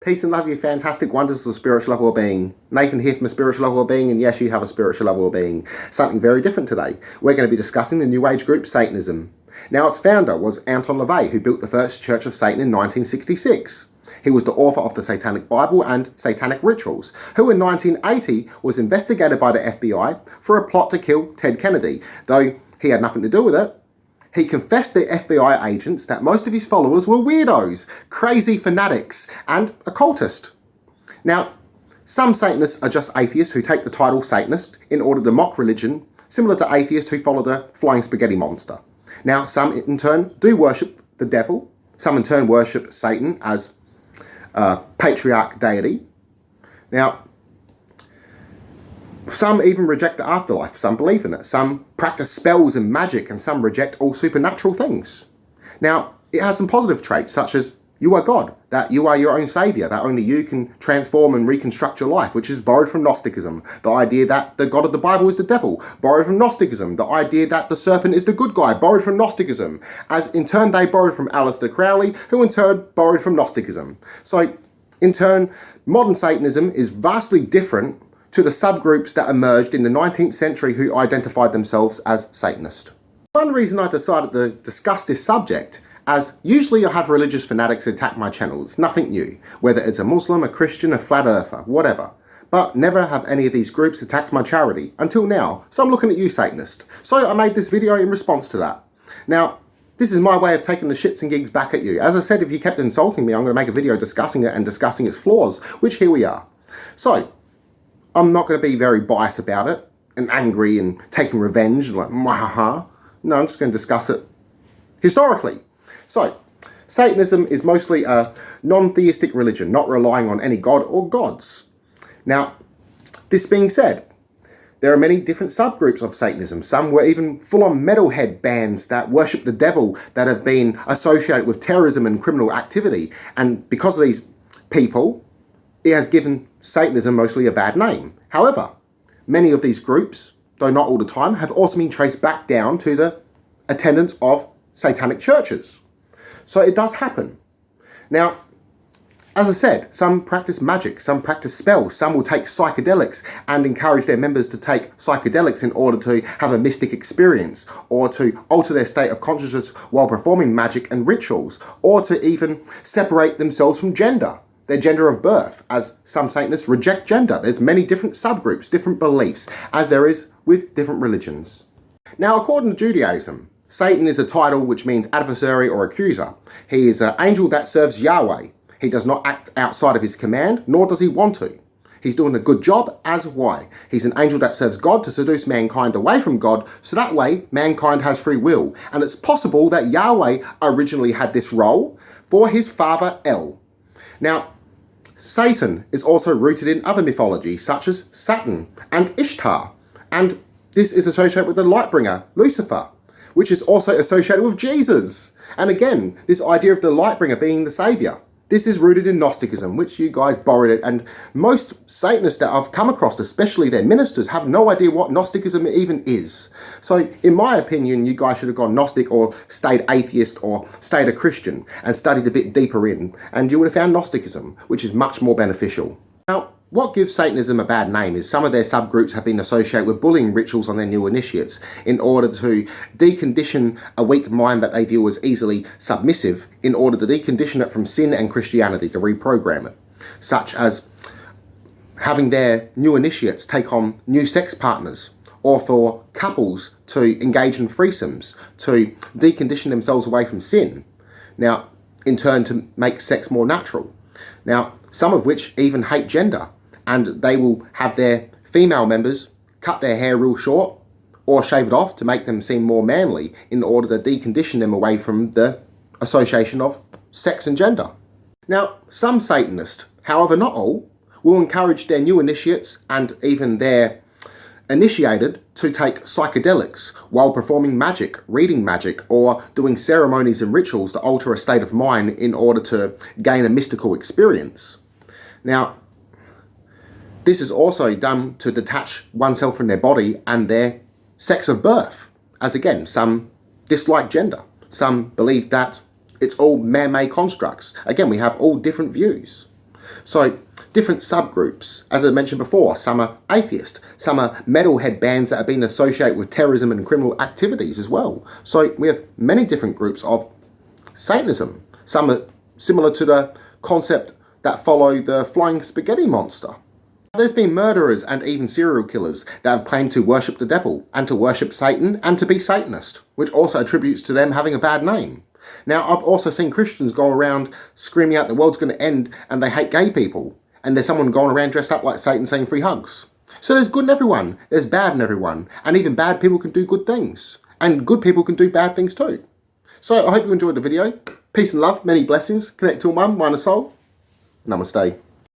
Peace and love, you fantastic wonders of spiritual level of being. Nathan here from a spiritual level of being, and yes, you have a spiritual level of being. Something very different today. We're going to be discussing the New Age group Satanism. Now, its founder was Anton LaVey, who built the first Church of Satan in 1966. He was the author of the Satanic Bible and Satanic Rituals, who in 1980 was investigated by the FBI for a plot to kill Ted Kennedy, though he had nothing to do with it. He confessed to FBI agents that most of his followers were weirdos, crazy fanatics, and occultists. Now, some Satanists are just atheists who take the title Satanist in order to mock religion, similar to atheists who follow the flying spaghetti monster. Now, some in turn do worship the devil. Some in turn worship Satan as patriarch deity. Now, some even reject the afterlife, some believe in it, some practice spells and magic, and some reject all supernatural things. Now, it has some positive traits such as you are God, that you are your own saviour, that only you can transform and reconstruct your life, which is borrowed from Gnosticism. The idea that the God of the Bible is the devil, borrowed from Gnosticism. The idea that the serpent is the good guy, borrowed from Gnosticism. As in turn they borrowed from Aleister Crowley, who in turn borrowed from Gnosticism. So, in turn, modern Satanism is vastly different to the subgroups that emerged in the 19th century who identified themselves as Satanist. One reason I decided to discuss this subject, as usually I have religious fanatics attack my channel. It's nothing new, whether it's a Muslim, a Christian, a flat earther, whatever. But never have any of these groups attacked my charity, until now, so I'm looking at you, Satanist. So I made this video in response to that. Now, this is my way of taking the shits and gigs back at you. As I said, if you kept insulting me, I'm going to make a video discussing it and discussing its flaws, which here we are. So, I'm not going to be very biased about it and angry and taking revenge like mwahaha. No, I'm just going to discuss it historically. So, Satanism is mostly a non-theistic religion, not relying on any god or gods. Now, this being said, there are many different subgroups of Satanism. Some were even full-on metalhead bands that worship the devil that have been associated with terrorism and criminal activity. And because of these people, it has given Satanism mostly a bad name. However, many of these groups, though not all the time, have also been traced back down to the attendance of satanic churches. So it does happen. Now, as I said, some practice magic, some practice spells, some will take psychedelics and encourage their members to take psychedelics in order to have a mystic experience, or to alter their state of consciousness while performing magic and rituals, or to even separate themselves from gender, their gender of birth, as some Satanists reject gender. There's many different subgroups, different beliefs, as there is with different religions. Now, according to Judaism, Satan is a title which means adversary or accuser. He is an angel that serves Yahweh. He does not act outside of his command, nor does he want to. He's doing a good job, as why? He's an angel that serves God to seduce mankind away from God, so that way mankind has free will. And it's possible that Yahweh originally had this role for his father El. Now, Satan is also rooted in other mythology, such as Saturn and Ishtar, and this is associated with the Lightbringer, Lucifer, which is also associated with Jesus. And again, this idea of the Lightbringer being the saviour. This is rooted in Gnosticism, which you guys borrowed it, and most Satanists that I've come across, especially their ministers, have no idea what Gnosticism even is. So, in my opinion, you guys should have gone Gnostic or stayed atheist or stayed a Christian and studied a bit deeper in, and you would have found Gnosticism, which is much more beneficial. Now, what gives Satanism a bad name is some of their subgroups have been associated with bullying rituals on their new initiates in order to decondition a weak mind that they view as easily submissive, in order to decondition it from sin and Christianity, to reprogram it, such as having their new initiates take on new sex partners, or for couples to engage in threesomes, to decondition themselves away from sin. Now, in turn, to make sex more natural. Now, some of which even hate gender, and they will have their female members cut their hair real short or shave it off to make them seem more manly in order to decondition them away from the association of sex and gender. Now, some Satanists, however not all, will encourage their new initiates and even their initiated to take psychedelics while performing magic, reading magic, or doing ceremonies and rituals to alter a state of mind in order to gain a mystical experience. Now, this is also done to detach oneself from their body and their sex of birth, as again, some dislike gender. Some believe that it's all man-made constructs. Again, we have all different views. So different subgroups, as I mentioned before, some are atheist, some are metalhead bands that have been associated with terrorism and criminal activities as well. So we have many different groups of Satanism. Some are similar to the concept that follow the flying spaghetti monster. There's been murderers and even serial killers that have claimed to worship the devil and to worship Satan and to be Satanist, which also attributes to them having a bad name. Now, I've also seen Christians go around screaming out the world's going to end and they hate gay people. And there's someone going around dressed up like Satan saying free hugs. So there's good in everyone, there's bad in everyone. And even bad people can do good things. And good people can do bad things too. So I hope you enjoyed the video. Peace and love, many blessings. Connect to one, mind and soul. Namaste.